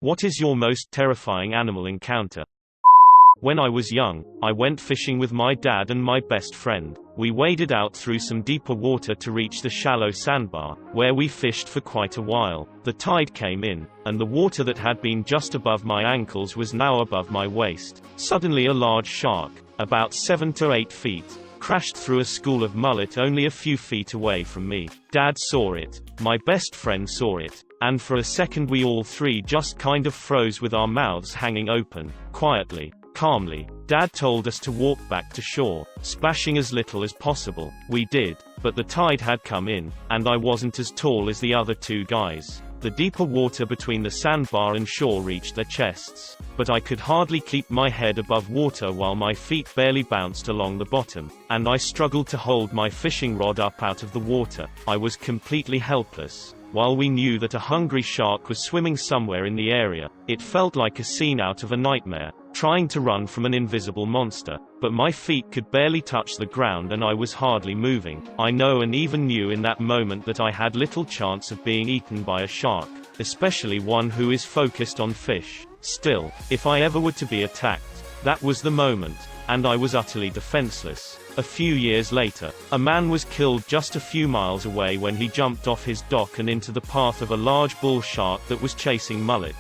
What is your most terrifying animal encounter? When I was young, I went fishing with my dad and my best friend. We waded out through some deeper water to reach the shallow sandbar, where we fished for quite a while. The tide came in, and the water that had been just above my ankles was now above my waist. Suddenly a large shark, about 7 to 8 feet, crashed through a school of mullet only a few feet away from me. Dad saw it, my best friend saw it, and for a second we all three just kind of froze with our mouths hanging open. Quietly, calmly, Dad told us to walk back to shore, splashing as little as possible. We did, but the tide had come in, and I wasn't as tall as the other two guys. The deeper water between the sandbar and shore reached their chests, but I could hardly keep my head above water while my feet barely bounced along the bottom, and I struggled to hold my fishing rod up out of the water. I was completely helpless. While we knew that a hungry shark was swimming somewhere in the area, it felt like a scene out of a nightmare, trying to run from an invisible monster, but my feet could barely touch the ground and I was hardly moving. I know and even knew in that moment that I had little chance of being eaten by a shark, especially one who is focused on fish. Still, if I ever were to be attacked, that was the moment, and I was utterly defenseless. A few years later, a man was killed just a few miles away when he jumped off his dock and into the path of a large bull shark that was chasing mullet.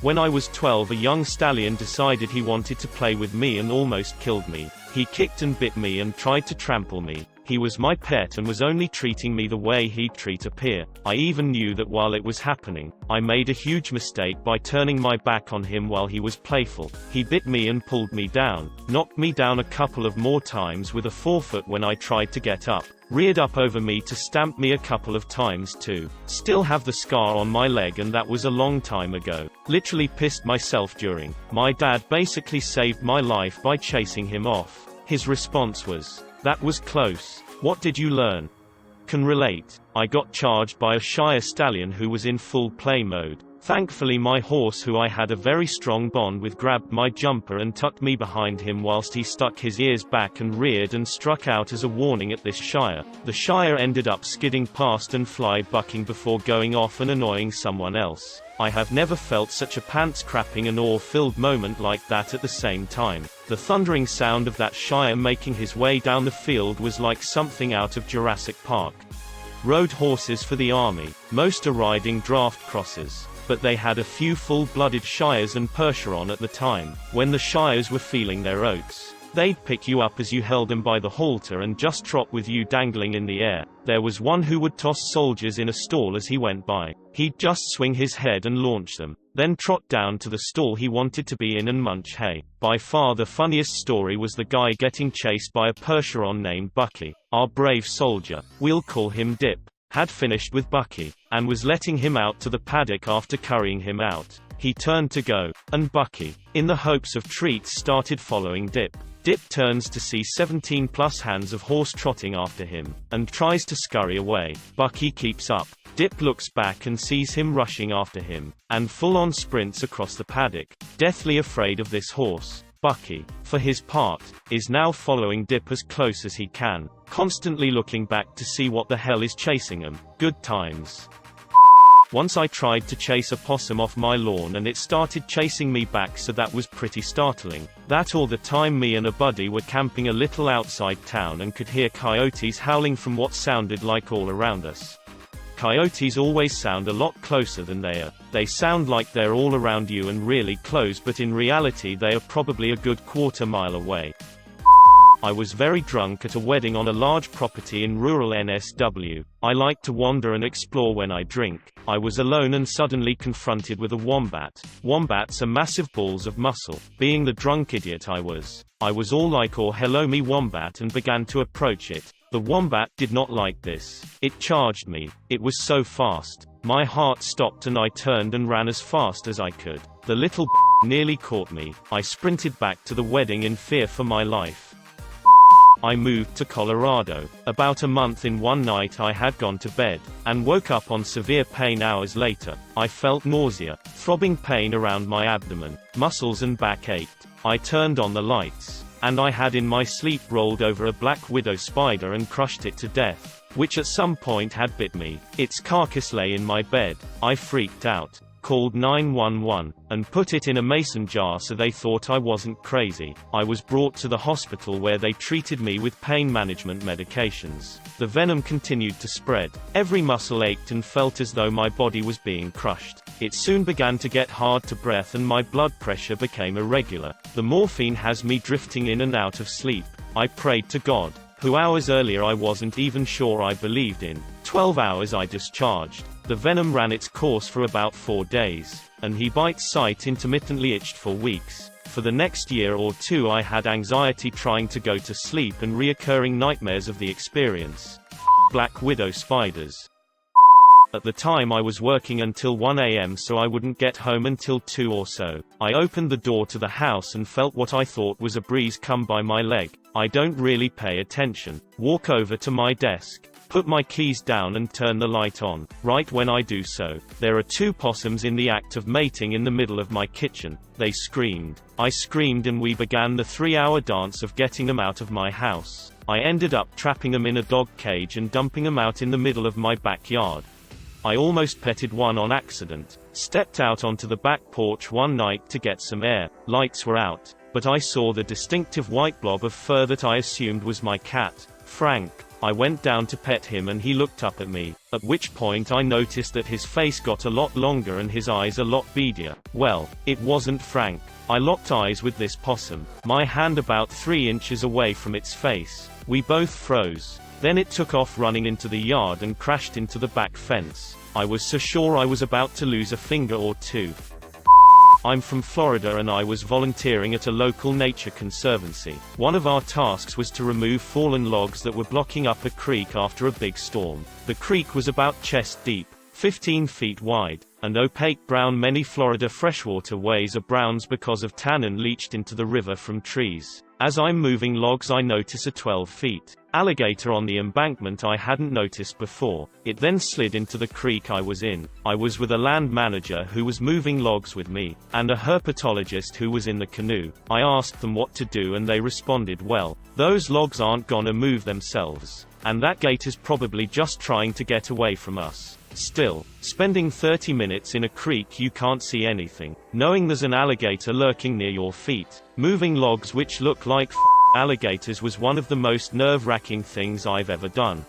When I was 12, a young stallion decided he wanted to play with me and almost killed me. He kicked and bit me and tried to trample me. He was my pet and was only treating me the way he'd treat a peer. I even knew that while it was happening, I made a huge mistake by turning my back on him while he was playful. He bit me and pulled me down, knocked me down a couple of more times with a forefoot when I tried to get up, reared up over me to stamp me a couple of times too. Still have the scar on my leg, and that was a long time ago. Literally pissed myself during. My dad basically saved my life by chasing him off. His response was, "That was close. What did you learn?" Can relate. I got charged by a Shire stallion who was in full play mode. Thankfully my horse, who I had a very strong bond with, grabbed my jumper and tucked me behind him whilst he stuck his ears back and reared and struck out as a warning at this Shire. The Shire ended up skidding past and fly bucking before going off and annoying someone else. I have never felt such a pants-crapping and awe-filled moment like that at the same time. The thundering sound of that Shire making his way down the field was like something out of Jurassic Park. Rode horses for the army. Most are riding draft crosses, but they had a few full-blooded Shires and Percheron at the time. When the Shires were feeling their oats, they'd pick you up as you held them by the halter and just trot with you dangling in the air. There was one who would toss soldiers in a stall as he went by. He'd just swing his head and launch them, then trot down to the stall he wanted to be in and munch hay. By far the funniest story was the guy getting chased by a Percheron named Bucky. Our brave soldier, we'll call him Dip, had finished with Bucky, and was letting him out to the paddock after currying him out. He turned to go, and Bucky, in the hopes of treats, started following Dip. Dip turns to see 17+ hands of horse trotting after him, and tries to scurry away. Bucky keeps up. Dip looks back and sees him rushing after him, and full-on sprints across the paddock, deathly afraid of this horse. Bucky, for his part, is now following Dip as close as he can, constantly looking back to see what the hell is chasing him. Good times. Once I tried to chase a possum off my lawn and it started chasing me back, so that was pretty startling. That or the time me and a buddy were camping a little outside town and could hear coyotes howling from what sounded like all around us. Coyotes always sound a lot closer than they are. They sound like they're all around you and really close, but in reality they are probably a good quarter-mile away. I was very drunk at a wedding on a large property in rural NSW. I like to wander and explore when I drink. I was alone and suddenly confronted with a wombat. Wombats are massive balls of muscle. Being the drunk idiot I was all like, "Oh hello me wombat," and began to approach it. The wombat did not like this. It charged me. It was so fast. My heart stopped and I turned and ran as fast as I could. The little nearly caught me. I sprinted back to the wedding in fear for my life. I moved to Colorado. About a month in, one night I had gone to bed, and woke up on severe pain hours later. I felt nausea, throbbing pain around my abdomen, muscles and back ached. I turned on the lights, and I had in my sleep rolled over a black widow spider and crushed it to death, which at some point had bit me. Its carcass lay in my bed. I freaked out. called 911, and put it in a mason jar so they thought I wasn't crazy. I was brought to the hospital where they treated me with pain management medications. The venom continued to spread. Every muscle ached and felt as though my body was being crushed. It soon began to get hard to breathe and my blood pressure became irregular. The morphine has me drifting in and out of sleep. I prayed to God, who hours earlier I wasn't even sure I believed in. 12 hours I discharged. The venom ran its course for about 4 days, and he bites sight intermittently itched for weeks. For the next year or two I had anxiety trying to go to sleep and reoccurring nightmares of the experience. Black widow spiders. At the time I was working until 1 a.m. so I wouldn't get home until 2 or so. I opened the door to the house and felt what I thought was a breeze come by my leg. I don't really pay attention. Walk over to my desk, put my keys down and turn the light on. Right when I do so, there are 2 possums in the act of mating in the middle of my kitchen. They screamed. I screamed and we began the 3-hour dance of getting them out of my house. I ended up trapping them in a dog cage and dumping them out in the middle of my backyard. I almost petted one on accident. Stepped out onto the back porch one night to get some air. Lights were out, but I saw the distinctive white blob of fur that I assumed was my cat, Frank. I went down to pet him and he looked up at me, at which point I noticed that his face got a lot longer and his eyes a lot beadier. Well, it wasn't Frank. I locked eyes with this possum, my hand about 3 inches away from its face. We both froze. Then it took off running into the yard and crashed into the back fence. I was so sure I was about to lose a finger or 2. I'm from Florida and I was volunteering at a local nature conservancy. One of our tasks was to remove fallen logs that were blocking up a creek after a big storm. The creek was about chest deep, 15 feet wide, and opaque brown. Many Florida freshwater ways are browns because of tannin leached into the river from trees. As I'm moving logs I notice a 12 feet alligator on the embankment I hadn't noticed before. It then slid into the creek I was in. I was with a land manager who was moving logs with me, and a herpetologist who was in the canoe. I asked them what to do and they responded, well, those logs aren't gonna move themselves. And that gator's probably just trying to get away from us. Still, spending 30 minutes in a creek you can't see anything, knowing there's an alligator lurking near your feet, moving logs which look like alligators was one of the most nerve-wracking things I've ever done.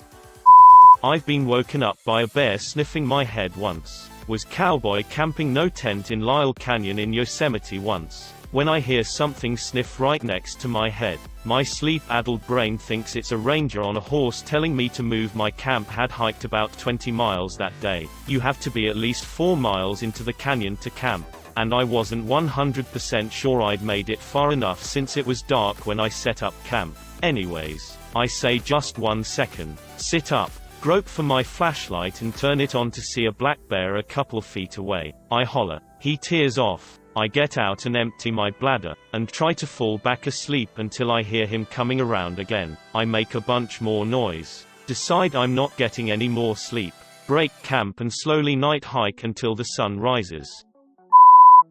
I've been woken up by a bear sniffing my head once. Was cowboy camping no tent in Lyle Canyon in Yosemite once. When I hear something sniff right next to my head, my sleep-addled brain thinks it's a ranger on a horse telling me to move. My camp had hiked about 20 miles that day. You have to be at least 4 miles into the canyon to camp, and I wasn't 100% sure I'd made it far enough since it was dark when I set up camp. Anyways, I say just 1 second, sit up, grope for my flashlight and turn it on to see a black bear a couple feet away. I holler. He tears off. I get out and empty my bladder, and try to fall back asleep until I hear him coming around again. I make a bunch more noise. Decide I'm not getting any more sleep. Break camp and slowly night hike until the sun rises.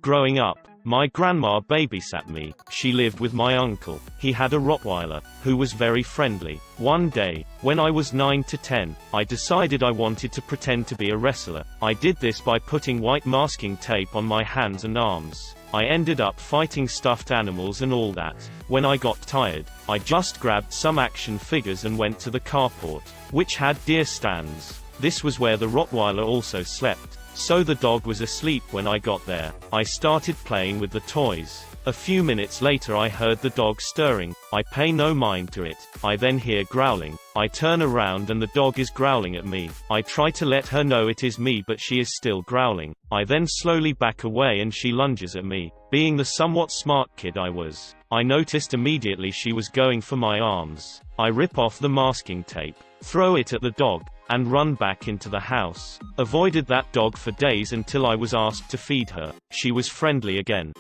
Growing up, my grandma babysat me. She lived with my uncle. He had a Rottweiler, who was very friendly. One day, when I was 9 to 10, I decided I wanted to pretend to be a wrestler. I did this by putting white masking tape on my hands and arms. I ended up fighting stuffed animals and all that. When I got tired, I just grabbed some action figures and went to the carport, which had deer stands. This was where the Rottweiler also slept. So the dog was asleep when I got there. I started playing with the toys. A few minutes later I heard the dog stirring. I pay no mind to it. I then hear growling. I turn around and the dog is growling at me. I try to let her know it is me but she is still growling. I then slowly back away and she lunges at me. Being the somewhat smart kid I was, I noticed immediately she was going for my arms. I rip off the masking tape, throw it at the dog, and run back into the house. Avoided that dog for days until I was asked to feed her. She was friendly again.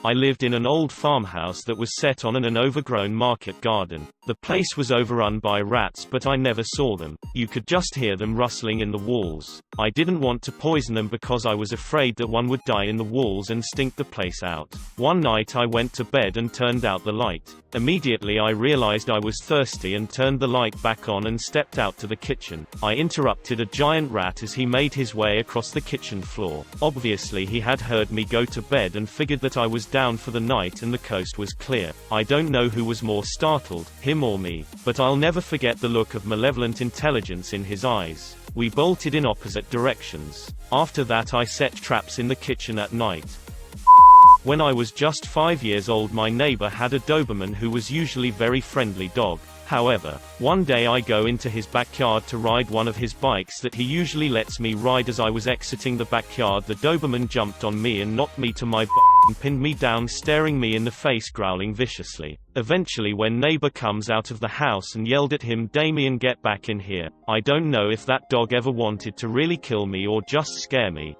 I lived in an old farmhouse that was set on an overgrown market garden. The place was overrun by rats but I never saw them. You could just hear them rustling in the walls. I didn't want to poison them because I was afraid that one would die in the walls and stink the place out. One night I went to bed and turned out the light. Immediately I realized I was thirsty and turned the light back on and stepped out to the kitchen. I interrupted a giant rat as he made his way across the kitchen floor. Obviously he had heard me go to bed and figured that I was down for the night and the coast was clear. I don't know who was more startled, him or me, but I'll never forget the look of malevolent intelligence in his eyes. We bolted in opposite directions. After that I set traps in the kitchen at night. When I was just 5 years old, my neighbor had a Doberman who was usually very friendly dog. However, one day I go into his backyard to ride one of his bikes that he usually lets me ride. As I was exiting the backyard, the Doberman jumped on me and knocked me to my butt and pinned me down, staring me in the face, growling viciously. Eventually when neighbor comes out of the house and yelled at him, "Damien, get back in here." I don't know if that dog ever wanted to really kill me or just scare me,